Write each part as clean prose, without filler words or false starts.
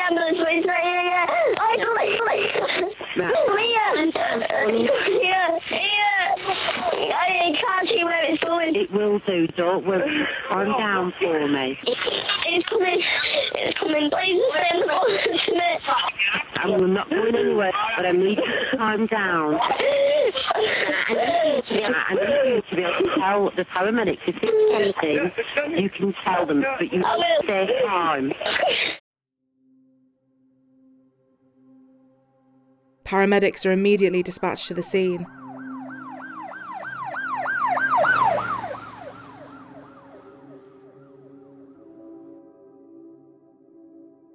ambulance, please. Yeah. I can't see where it's going. It will do, don't worry. Calm down for me. It's coming. Please send the bus to me. I'm not going anywhere, but I need you to calm down. I need you to be able to tell the paramedics if it's anything, you can tell them, but you stay calm. Paramedics are immediately dispatched to the scene.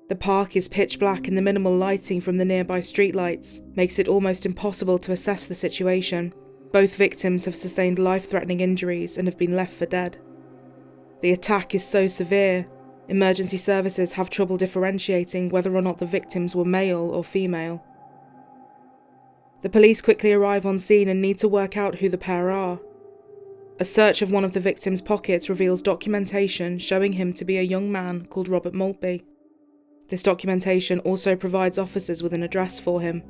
The park is pitch black and the minimal lighting from the nearby streetlights makes it almost impossible to assess the situation. Both victims have sustained life-threatening injuries and have been left for dead. The attack is so severe, emergency services have trouble differentiating whether or not the victims were male or female. The police quickly arrive on scene and need to work out who the pair are. A search of one of the victims' pockets reveals documentation showing him to be a young man called Robert Maltby. This documentation also provides officers with an address for him.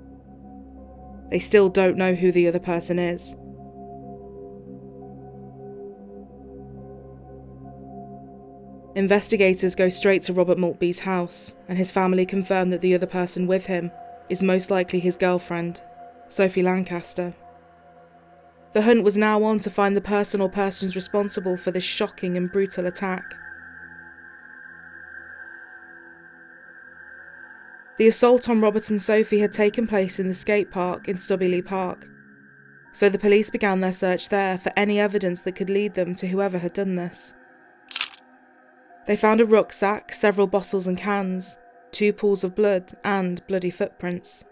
They still don't know who the other person is. Investigators go straight to Robert Maltby's house, and his family confirm that the other person with him is most likely his girlfriend, Sophie Lancaster. The hunt was now on to find the person or persons responsible for this shocking and brutal attack. The assault on Robert and Sophie had taken place in the skate park in Stubbley Park, so the police began their search there for any evidence that could lead them to whoever had done this. They found a rucksack, several bottles and cans, 2 pools of blood and bloody footprints.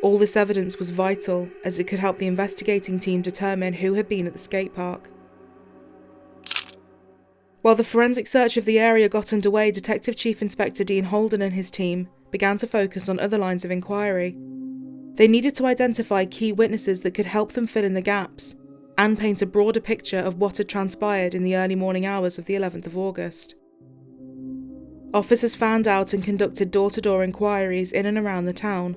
All this evidence was vital as it could help the investigating team determine who had been at the skate park. While the forensic search of the area got underway, Detective Chief Inspector Dean Holden and his team began to focus on other lines of inquiry. They needed to identify key witnesses that could help them fill in the gaps and paint a broader picture of what had transpired in the early morning hours of the 11th of August. Officers found out and conducted door-to-door inquiries in and around the town.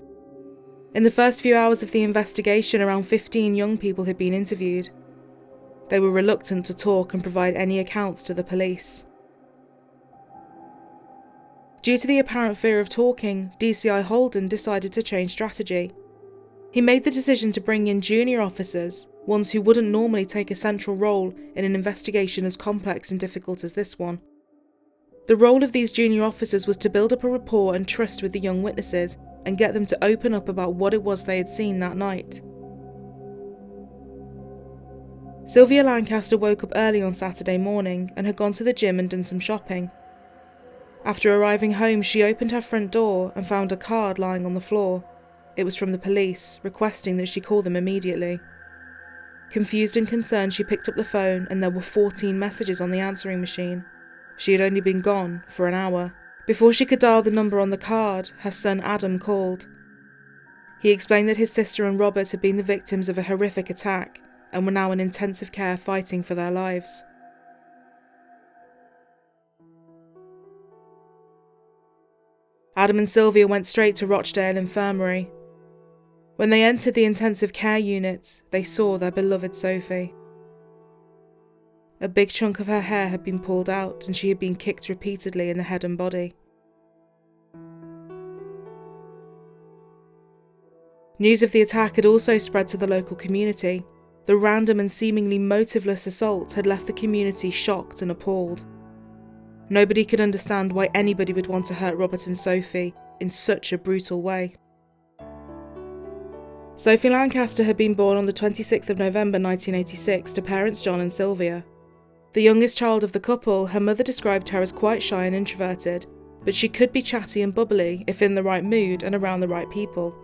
In the first few hours of the investigation, around 15 young people had been interviewed. They were reluctant to talk and provide any accounts to the police. Due to the apparent fear of talking, DCI Holden decided to change strategy. He made the decision to bring in junior officers, ones who wouldn't normally take a central role in an investigation as complex and difficult as this one. The role of these junior officers was to build up a rapport and trust with the young witnesses and get them to open up about what it was they had seen that night. Sylvia Lancaster woke up early on Saturday morning and had gone to the gym and done some shopping. After arriving home, she opened her front door and found a card lying on the floor. It was from the police, requesting that she call them immediately. Confused and concerned, she picked up the phone and there were 14 messages on the answering machine. She had only been gone for an hour. Before she could dial the number on the card, her son Adam called. He explained that his sister and Robert had been the victims of a horrific attack and were now in intensive care fighting for their lives. Adam and Sylvia went straight to Rochdale Infirmary. When they entered the intensive care unit, they saw their beloved Sophie. A big chunk of her hair had been pulled out and she had been kicked repeatedly in the head and body. News of the attack had also spread to the local community. The random and seemingly motiveless assault had left the community shocked and appalled. Nobody could understand why anybody would want to hurt Robert and Sophie in such a brutal way. Sophie Lancaster had been born on the 26th of November 1986 to parents John and Sylvia. The youngest child of the couple, her mother described her as quite shy and introverted, but she could be chatty and bubbly if in the right mood and around the right people.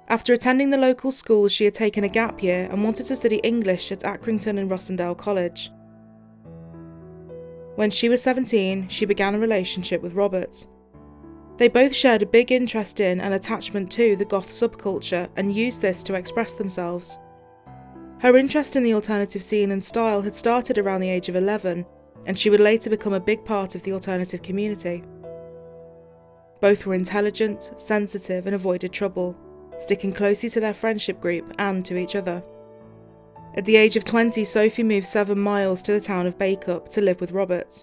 After attending the local school, she had taken a gap year and wanted to study English at Accrington and Rossendale College. When she was 17, she began a relationship with Robert. They both shared a big interest in and attachment to the goth subculture and used this to express themselves. Her interest in the alternative scene and style had started around the age of 11, and she would later become a big part of the alternative community. Both were intelligent, sensitive, and avoided trouble, sticking closely to their friendship group and to each other. At the age of 20, Sophie moved 7 miles to the town of Bacup to live with Robert.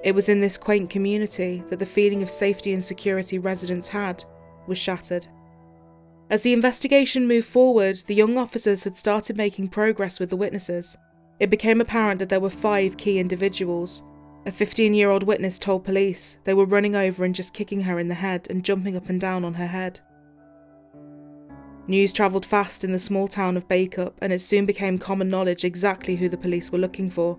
It was in this quaint community that the feeling of safety and security residents had was shattered. As the investigation moved forward, the young officers had started making progress with the witnesses. It became apparent that there were 5 key individuals. A 15-year-old witness told police they were running over and just kicking her in the head and jumping up and down on her head. News travelled fast in the small town of Bacup, and it soon became common knowledge exactly who the police were looking for.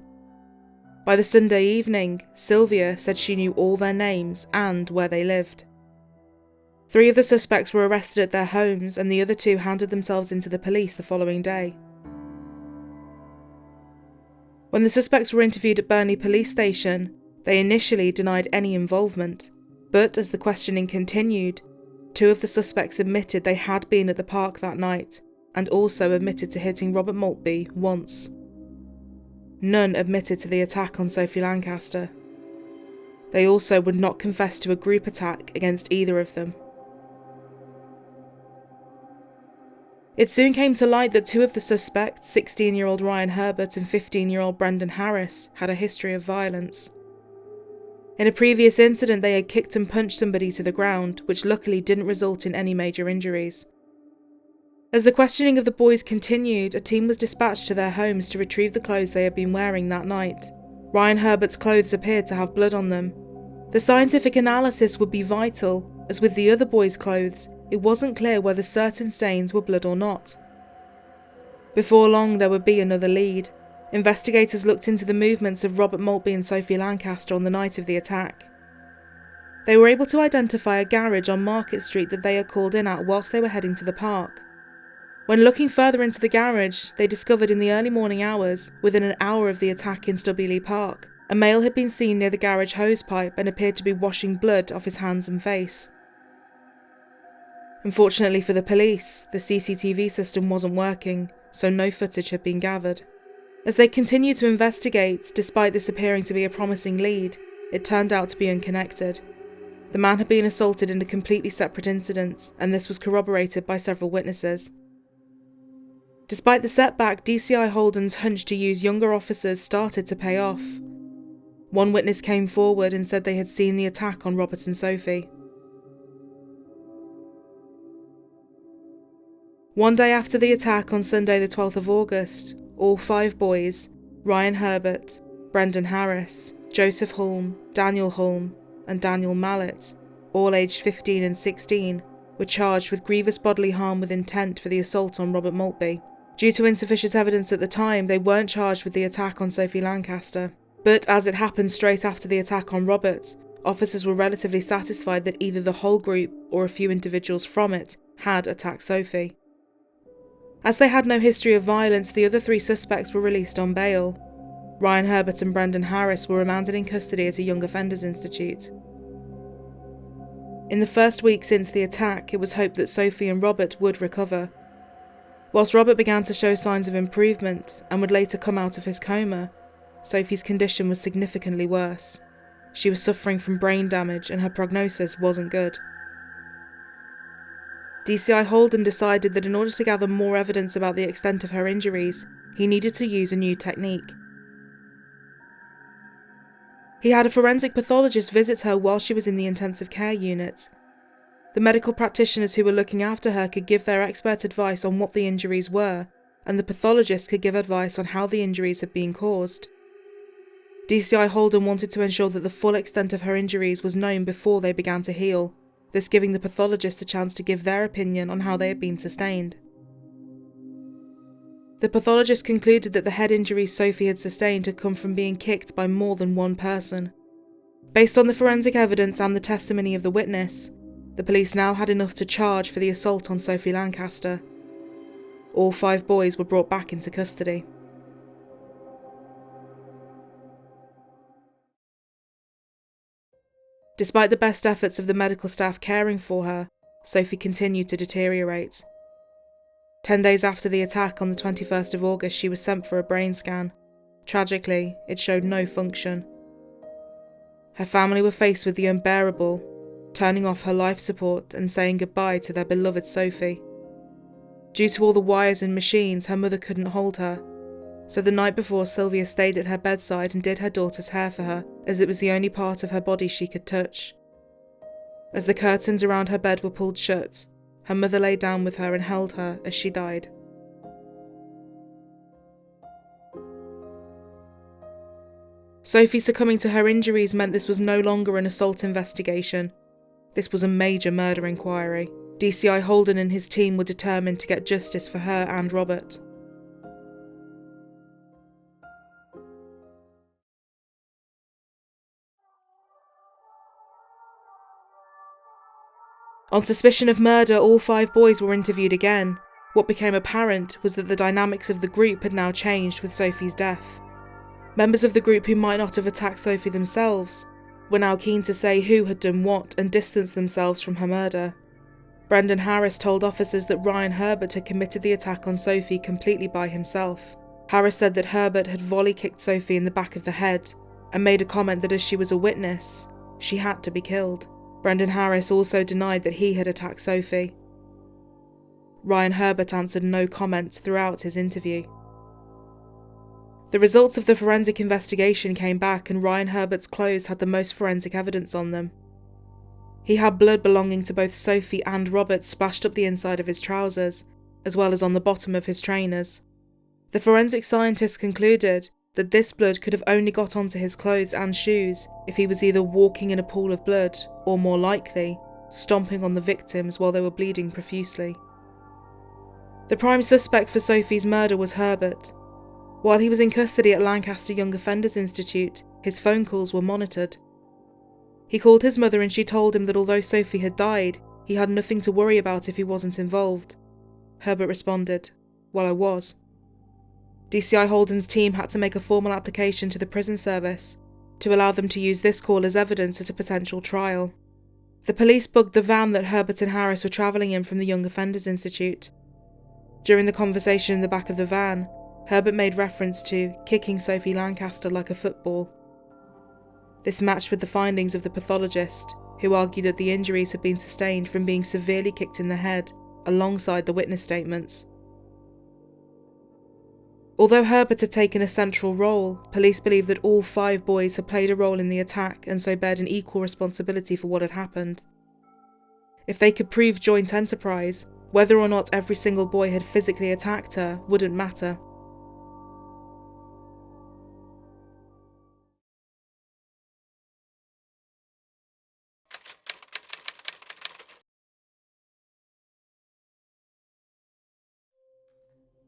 By the Sunday evening, Sylvia said she knew all their names and where they lived. 3 of the suspects were arrested at their homes, and the other 2 handed themselves into the police the following day. When the suspects were interviewed at Burnley Police Station, they initially denied any involvement, but as the questioning continued, 2 of the suspects admitted they had been at the park that night, and also admitted to hitting Robert Maltby once. None admitted to the attack on Sophie Lancaster. They also would not confess to a group attack against either of them. It soon came to light that 2 of the suspects, 16-year-old Ryan Herbert and 15-year-old Brendan Harris, had a history of violence. In a previous incident, they had kicked and punched somebody to the ground, which luckily didn't result in any major injuries. As the questioning of the boys continued, a team was dispatched to their homes to retrieve the clothes they had been wearing that night. Ryan Herbert's clothes appeared to have blood on them. The scientific analysis would be vital, as with the other boys' clothes, it wasn't clear whether certain stains were blood or not. Before long, there would be another lead. Investigators looked into the movements of Robert Maltby and Sophie Lancaster on the night of the attack. They were able to identify a garage on Market Street that they had called in at whilst they were heading to the park. When looking further into the garage, they discovered in the early morning hours, within an hour of the attack in Stubby Park, a male had been seen near the garage hosepipe and appeared to be washing blood off his hands and face. Unfortunately for the police, the CCTV system wasn't working, so no footage had been gathered. As they continued to investigate, despite this appearing to be a promising lead, it turned out to be unconnected. The man had been assaulted in a completely separate incident, and this was corroborated by several witnesses. Despite the setback, DCI Holden's hunch to use younger officers started to pay off. One witness came forward and said they had seen the attack on Robert and Sophie. One day after the attack on Sunday the 12th of August, all 5 boys, Ryan Herbert, Brendan Harris, Joseph Hulme, Daniel Hulme, and Daniel Mallet, all aged 15 and 16, were charged with grievous bodily harm with intent for the assault on Robert Maltby. Due to insufficient evidence at the time, they weren't charged with the attack on Sophie Lancaster. But as it happened straight after the attack on Robert, officers were relatively satisfied that either the whole group or a few individuals from it had attacked Sophie. As they had no history of violence, the other 3 suspects were released on bail. Ryan Herbert and Brendan Harris were remanded in custody at a Young Offenders Institute. In the first week since the attack, it was hoped that Sophie and Robert would recover. Whilst Robert began to show signs of improvement and would later come out of his coma, Sophie's condition was significantly worse. She was suffering from brain damage and her prognosis wasn't good. DCI Holden decided that in order to gather more evidence about the extent of her injuries, he needed to use a new technique. He had a forensic pathologist visit her while she was in the intensive care unit. The medical practitioners who were looking after her could give their expert advice on what the injuries were, and the pathologist could give advice on how the injuries had been caused. DCI Holden wanted to ensure that the full extent of her injuries was known before they began to heal, thus giving the pathologist a chance to give their opinion on how they had been sustained. The pathologist concluded that the head injuries Sophie had sustained had come from being kicked by more than one person. Based on the forensic evidence and the testimony of the witness, the police now had enough to charge for the assault on Sophie Lancaster. All 5 boys were brought back into custody. Despite the best efforts of the medical staff caring for her, Sophie continued to deteriorate. 10 days after the attack on the 21st of August, she was sent for a brain scan. Tragically, it showed no function. Her family were faced with the unbearable, turning off her life support and saying goodbye to their beloved Sophie. Due to all the wires and machines, her mother couldn't hold her, so the night before, Sylvia stayed at her bedside and did her daughter's hair for her, as it was the only part of her body she could touch. As the curtains around her bed were pulled shut, her mother lay down with her and held her as she died. Sophie succumbing to her injuries meant this was no longer an assault investigation. This was a major murder inquiry. DCI Holden and his team were determined to get justice for her and Robert. On suspicion of murder, all 5 boys were interviewed again. What became apparent was that the dynamics of the group had now changed with Sophie's death. Members of the group who might not have attacked Sophie themselves were now keen to say who had done what and distance themselves from her murder. Brendan Harris told officers that Ryan Herbert had committed the attack on Sophie completely by himself. Harris said that Herbert had volley-kicked Sophie in the back of the head and made a comment that as she was a witness, she had to be killed. Brendan Harris also denied that he had attacked Sophie. Ryan Herbert answered no comment throughout his interview. The results of the forensic investigation came back and Ryan Herbert's clothes had the most forensic evidence on them. He had blood belonging to both Sophie and Robert splashed up the inside of his trousers, as well as on the bottom of his trainers. The forensic scientists concluded that this blood could have only got onto his clothes and shoes if he was either walking in a pool of blood, or more likely, stomping on the victims while they were bleeding profusely. The prime suspect for Sophie's murder was Herbert. While he was in custody at Lancaster Young Offenders Institute, his phone calls were monitored. He called his mother and she told him that although Sophie had died, he had nothing to worry about if he wasn't involved. Herbert responded, "Well, I was." DCI Holden's team had to make a formal application to the prison service to allow them to use this call as evidence at a potential trial. The police bugged the van that Herbert and Harris were travelling in from the Young Offenders Institute. During the conversation in the back of the van, Herbert made reference to kicking Sophie Lancaster like a football. This matched with the findings of the pathologist, who argued that the injuries had been sustained from being severely kicked in the head, alongside the witness statements. Although Herbert had taken a central role, police believed that all 5 boys had played a role in the attack and so bared an equal responsibility for what had happened. If they could prove joint enterprise, whether or not every single boy had physically attacked her wouldn't matter.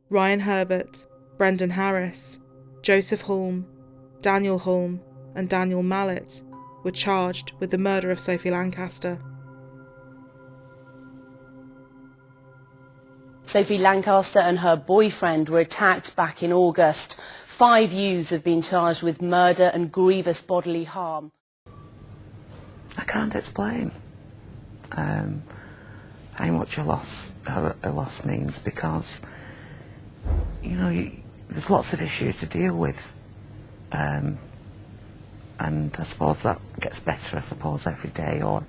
Ryan Herbert, Brendan Harris, Joseph Hulme, Daniel Hulme and Daniel Mallet were charged with the murder of Sophie Lancaster. Sophie Lancaster and her boyfriend were attacked back in August. 5 youths have been charged with murder and grievous bodily harm. I can't explain how much a loss means, because there's lots of issues to deal with, and I suppose that gets better, every day or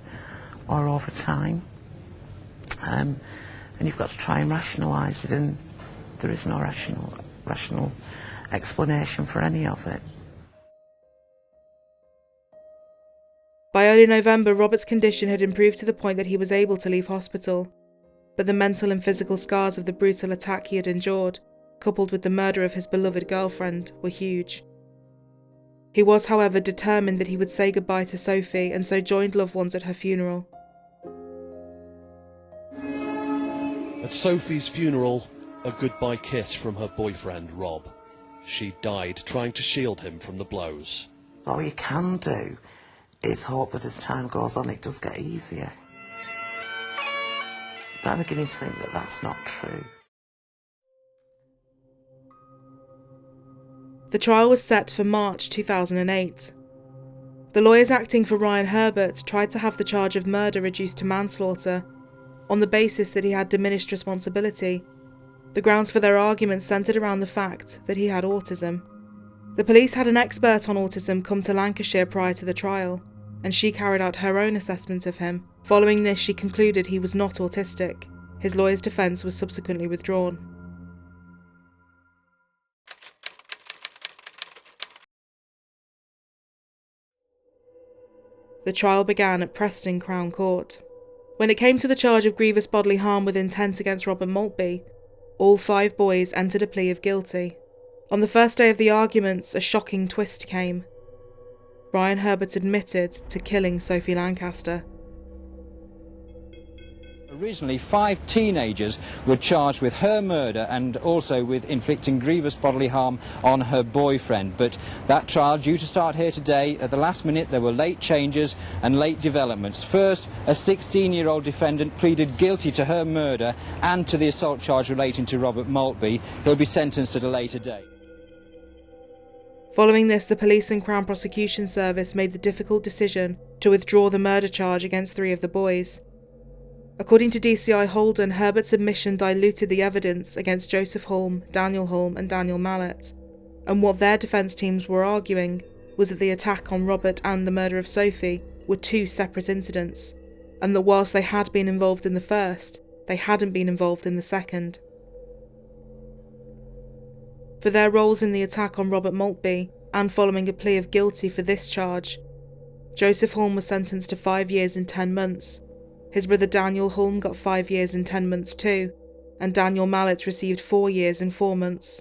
over time, and you've got to try and rationalise it, and there is no rational explanation for any of it. By early November, Robert's condition had improved to the point that he was able to leave hospital, but the mental and physical scars of the brutal attack he had endured, coupled with the murder of his beloved girlfriend, were huge. He was, however, determined that he would say goodbye to Sophie and so joined loved ones at her funeral. At Sophie's funeral, a goodbye kiss from her boyfriend, Rob. She died trying to shield him from the blows. All you can do is hope that as time goes on it does get easier. But I'm beginning to think that that's not true. The trial was set for March 2008. The lawyers acting for Ryan Herbert tried to have the charge of murder reduced to manslaughter, on the basis that he had diminished responsibility. The grounds for their argument centred around the fact that he had autism. The police had an expert on autism come to Lancashire prior to the trial, and she carried out her own assessment of him. Following this, she concluded he was not autistic. His lawyer's defence was subsequently withdrawn. The trial began at Preston Crown Court. When it came to the charge of grievous bodily harm with intent against Robert Maltby, all 5 boys entered a plea of guilty. On the first day of the arguments, a shocking twist came. Brian Herbert admitted to killing Sophie Lancaster. Originally, 5 teenagers were charged with her murder and also with inflicting grievous bodily harm on her boyfriend. But that trial due to start here today. At the last minute, there were late changes and late developments. First, a 16-year-old defendant pleaded guilty to her murder and to the assault charge relating to Robert Maltby. He'll be sentenced at a later date. Following this, the police and Crown Prosecution Service made the difficult decision to withdraw the murder charge against 3 of the boys. According to DCI Holden, Herbert's admission diluted the evidence against Joseph Holm, Daniel Holm and Daniel Mallet, and what their defence teams were arguing was that the attack on Robert and the murder of Sophie were 2 separate incidents, and that whilst they had been involved in the first, they hadn't been involved in the second. For their roles in the attack on Robert Maltby, and following a plea of guilty for this charge, Joseph Holm was sentenced to 5 years and 10 months. His brother Daniel Holm got 5 years and 10 months too, and Daniel Mallet received 4 years and 4 months.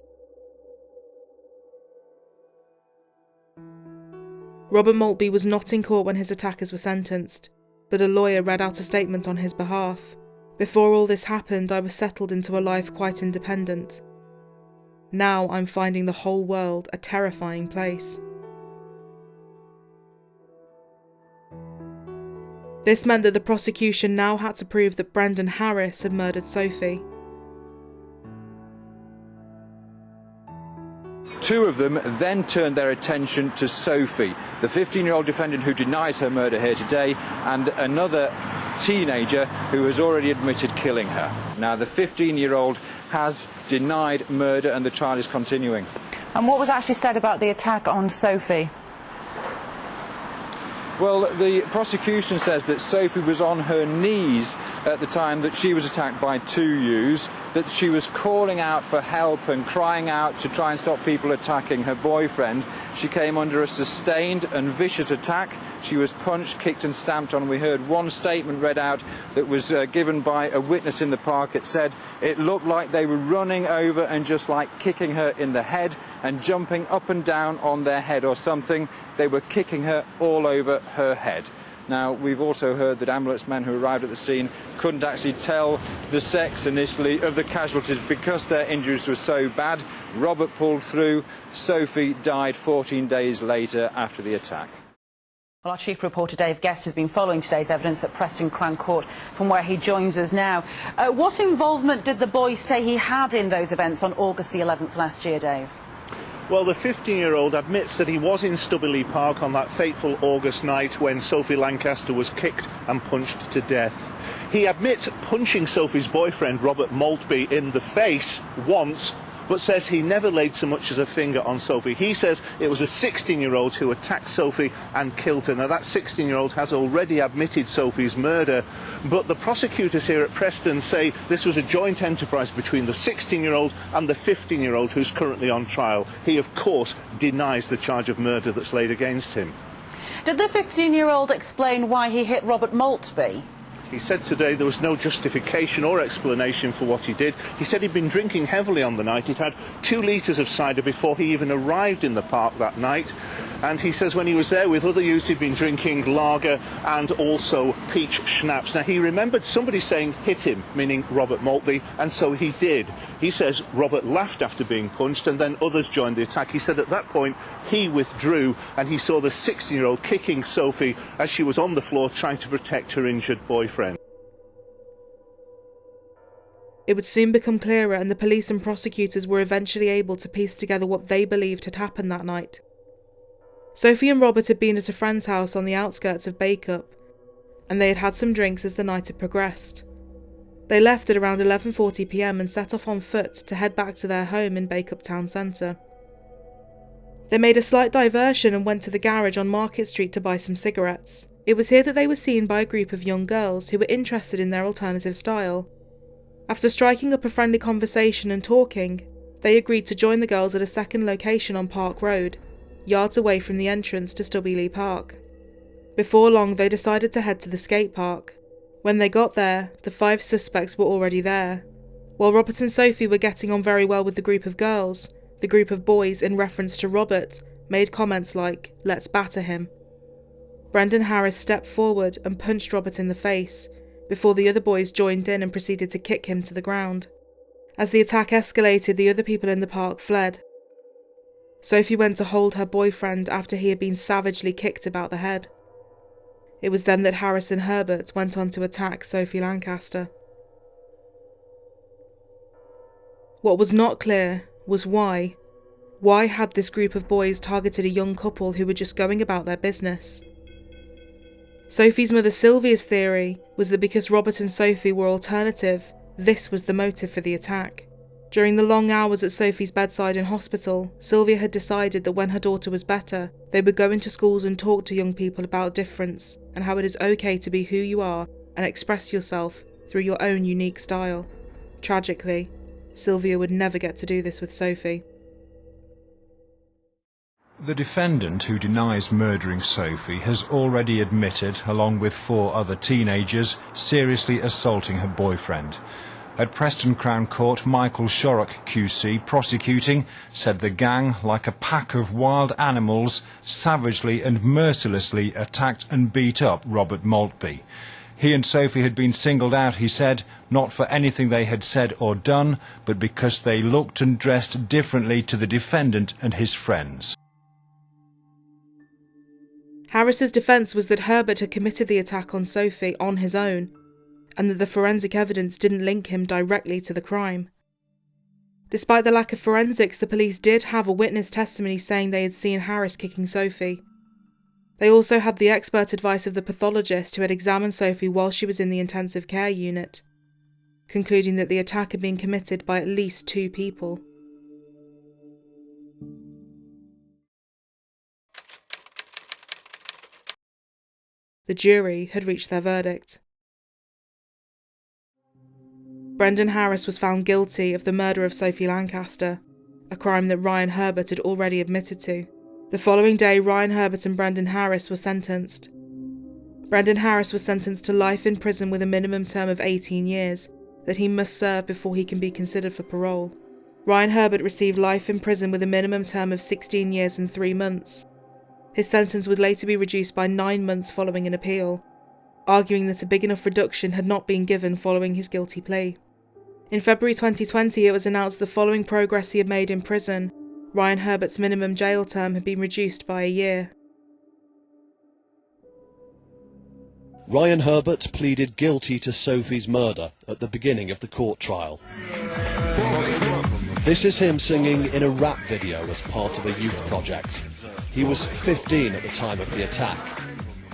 Robert Maltby was not in court when his attackers were sentenced, but a lawyer read out a statement on his behalf. Before all this happened, I was settled into a life quite independent. Now I'm finding the whole world a terrifying place. This meant that the prosecution now had to prove that Brendan Harris had murdered Sophie. 2 of them then turned their attention to Sophie, the 15-year-old defendant who denies her murder here today, and another teenager who has already admitted killing her. Now, the 15-year-old has denied murder and the trial is continuing. And what was actually said about the attack on Sophie? Well, the prosecution says that Sophie was on her knees at the time that she was attacked by 2 youths, that she was calling out for help and crying out to try and stop people attacking her boyfriend. She came under a sustained and vicious attack. She was punched, kicked and stamped on. We heard one statement read out that was given by a witness in the park. It said it looked like they were running over and just like kicking her in the head and jumping up and down on their head or something. They were kicking her all over her head. Now, we've also heard that ambulance men who arrived at the scene couldn't actually tell the sex initially of the casualties because their injuries were so bad. Robert pulled through. Sophie died 14 days later after the attack. Well, our chief reporter Dave Guest has been following today's evidence at Preston Crown Court, from where he joins us now. What involvement did the boy say he had in those events on August the 11th last year, Dave? Well, the 15-year-old admits that he was in Stubberley Park on that fateful August night when Sophie Lancaster was kicked and punched to death. He admits punching Sophie's boyfriend, Robert Maltby, in the face once, but says he never laid so much as a finger on Sophie. He says it was a 16-year-old who attacked Sophie and killed her. Now, that 16-year-old has already admitted Sophie's murder, but the prosecutors here at Preston say this was a joint enterprise between the 16-year-old and the 15-year-old who's currently on trial. He, of course, denies the charge of murder that's laid against him. Did the 15-year-old explain why he hit Robert Maltby? He said today there was no justification or explanation for what he did. He said he'd been drinking heavily on the night. He'd had 2 litres of cider before he even arrived in the park that night. And he says when he was there with other youths, he'd been drinking lager and also peach schnapps. Now, he remembered somebody saying hit him, meaning Robert Maltby, and so he did. He says Robert laughed after being punched and then others joined the attack. He said at that point he withdrew and he saw the 16-year-old kicking Sophie as she was on the floor trying to protect her injured boyfriend. It would soon become clearer, and the police and prosecutors were eventually able to piece together what they believed had happened that night. Sophie and Robert had been at a friend's house on the outskirts of Bacup, and they had had some drinks as the night had progressed. They left at around 11:40 p.m. and set off on foot to head back to their home in Bacup town centre. They made a slight diversion and went to the garage on Market Street to buy some cigarettes. It was here that they were seen by a group of young girls who were interested in their alternative style. After striking up a friendly conversation and talking, they agreed to join the girls at a second location on Park Road, yards away from the entrance to Stubby Park. Before long, they decided to head to the skate park. When they got there, the 5 suspects were already there. While Robert and Sophie were getting on very well with the group of girls, the group of boys, in reference to Robert, made comments like, "Let's batter him." Brendan Harris stepped forward and punched Robert in the face, before the other boys joined in and proceeded to kick him to the ground. As the attack escalated, the other people in the park fled. Sophie went to hold her boyfriend after he had been savagely kicked about the head. It was then that Harris and Herbert went on to attack Sophie Lancaster. What was not clear was why. Why had this group of boys targeted a young couple who were just going about their business? Sophie's mother Sylvia's theory was that because Robert and Sophie were alternative, this was the motive for the attack. During the long hours at Sophie's bedside in hospital, Sylvia had decided that when her daughter was better, they would go into schools and talk to young people about difference and how it is okay to be who you are and express yourself through your own unique style. Tragically, Sylvia would never get to do this with Sophie. The defendant, who denies murdering Sophie, has already admitted, along with 4 other teenagers, seriously assaulting her boyfriend. At Preston Crown Court, Michael Shorrock QC, prosecuting, said the gang, like a pack of wild animals, savagely and mercilessly attacked and beat up Robert Maltby. He and Sophie had been singled out, he said, not for anything they had said or done, but because they looked and dressed differently to the defendant and his friends. Harris's defence was that Herbert had committed the attack on Sophie on his own, and that the forensic evidence didn't link him directly to the crime. Despite the lack of forensics, the police did have a witness testimony saying they had seen Harris kicking Sophie. They also had the expert advice of the pathologist who had examined Sophie while she was in the intensive care unit, concluding that the attack had been committed by at least 2 people. The jury had reached their verdict. Brendan Harris was found guilty of the murder of Sophie Lancaster, a crime that Ryan Herbert had already admitted to. The following day, Ryan Herbert and Brendan Harris were sentenced. Brendan Harris was sentenced to life in prison with a minimum term of 18 years that he must serve before he can be considered for parole. Ryan Herbert received life in prison with a minimum term of 16 years and 3 months. His sentence would later be reduced by 9 months following an appeal, arguing that a big enough reduction had not been given following his guilty plea. In February 2020, it was announced the following progress he had made in prison. Ryan Herbert's minimum jail term had been reduced by a year. Ryan Herbert pleaded guilty to Sophie's murder at the beginning of the court trial. This is him singing in a rap video as part of a youth project. He was 15 at the time of the attack.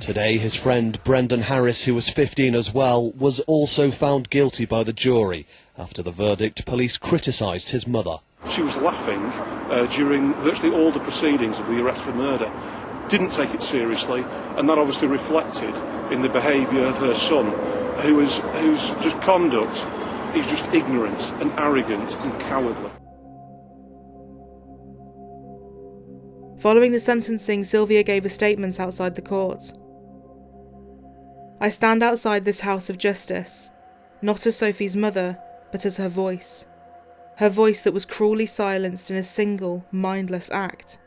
Today, his friend Brendan Harris, who was 15 as well, was also found guilty by the jury. After the verdict, police criticised his mother. She was laughing during virtually all the proceedings of the arrest for murder, didn't take it seriously, and that obviously reflected in the behaviour of her son, whose just conduct is just ignorant and arrogant and cowardly. Following the sentencing, Sylvia gave a statement outside the court. "I stand outside this house of justice, not as Sophie's mother, but as her voice that was cruelly silenced in a single, mindless act.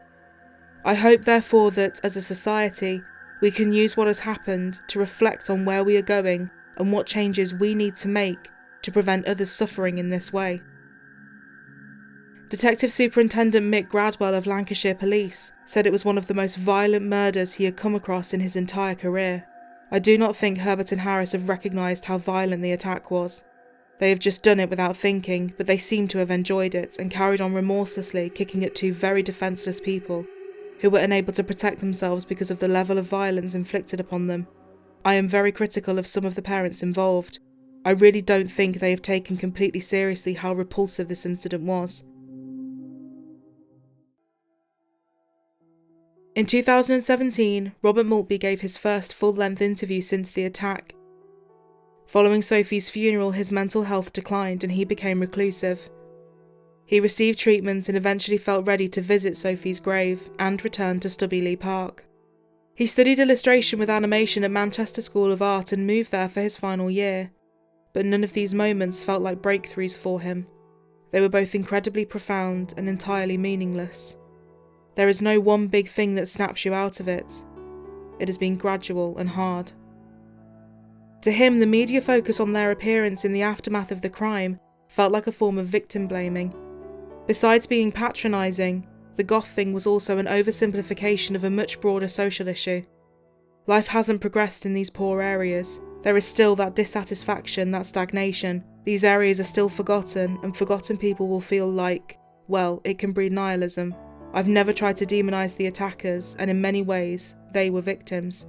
I hope, therefore, that, as a society, we can use what has happened to reflect on where we are going and what changes we need to make to prevent others suffering in this way." Detective Superintendent Mick Gradwell of Lancashire Police said it was one of the most violent murders he had come across in his entire career. "I do not think Herbert and Harris have recognised how violent the attack was. They have just done it without thinking, but they seem to have enjoyed it and carried on remorselessly kicking at 2 very defenceless people who were unable to protect themselves because of the level of violence inflicted upon them. I am very critical of some of the parents involved. I really don't think they have taken completely seriously how repulsive this incident was." In 2017, Robert Maltby gave his first full-length interview since the attack. Following Sophie's funeral, his mental health declined and he became reclusive. He received treatment and eventually felt ready to visit Sophie's grave and return to Stubby Park. He studied illustration with animation at Manchester School of Art and moved there for his final year, but none of these moments felt like breakthroughs for him. They were both incredibly profound and entirely meaningless. There is no one big thing that snaps you out of it. It has been gradual and hard. To him, the media focus on their appearance in the aftermath of the crime felt like a form of victim blaming. Besides being patronising, the goth thing was also an oversimplification of a much broader social issue. Life hasn't progressed in these poor areas. There is still that dissatisfaction, that stagnation. These areas are still forgotten, and forgotten people will feel like, well, it can breed nihilism. I've never tried to demonise the attackers, and in many ways, they were victims.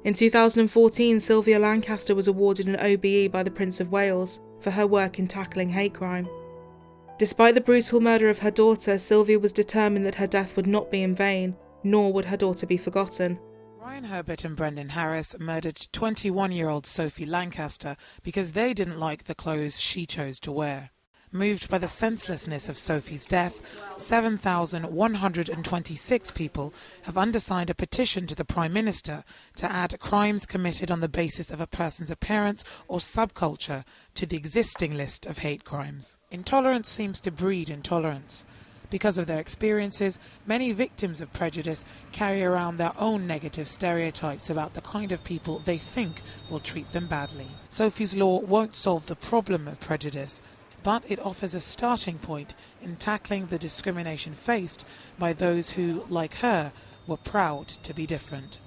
In 2014, Sylvia Lancaster was awarded an OBE by the Prince of Wales for her work in tackling hate crime. Despite the brutal murder of her daughter, Sylvia was determined that her death would not be in vain, nor would her daughter be forgotten. Ryan Herbert and Brendan Harris murdered 21-year-old Sophie Lancaster because they didn't like the clothes she chose to wear. Moved by the senselessness of Sophie's death, 7,126 people have undersigned a petition to the Prime Minister to add crimes committed on the basis of a person's appearance or subculture to the existing list of hate crimes. Intolerance seems to breed intolerance. Because of their experiences, many victims of prejudice carry around their own negative stereotypes about the kind of people they think will treat them badly. Sophie's law won't solve the problem of prejudice, but it offers a starting point in tackling the discrimination faced by those who, like her, were proud to be different.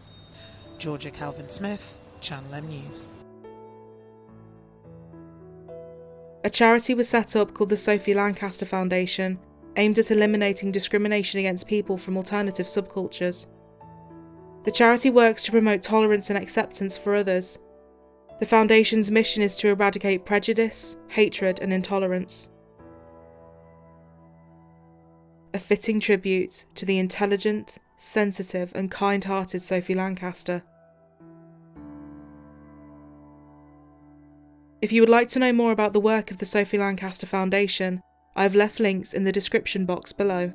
Georgia Calvin-Smith, Channel M News. A charity was set up called the Sophie Lancaster Foundation, aimed at eliminating discrimination against people from alternative subcultures. The charity works to promote tolerance and acceptance for others. The Foundation's mission is to eradicate prejudice, hatred and intolerance. A fitting tribute to the intelligent, sensitive and kind-hearted Sophie Lancaster. If you would like to know more about the work of the Sophie Lancaster Foundation, I have left links in the description box below.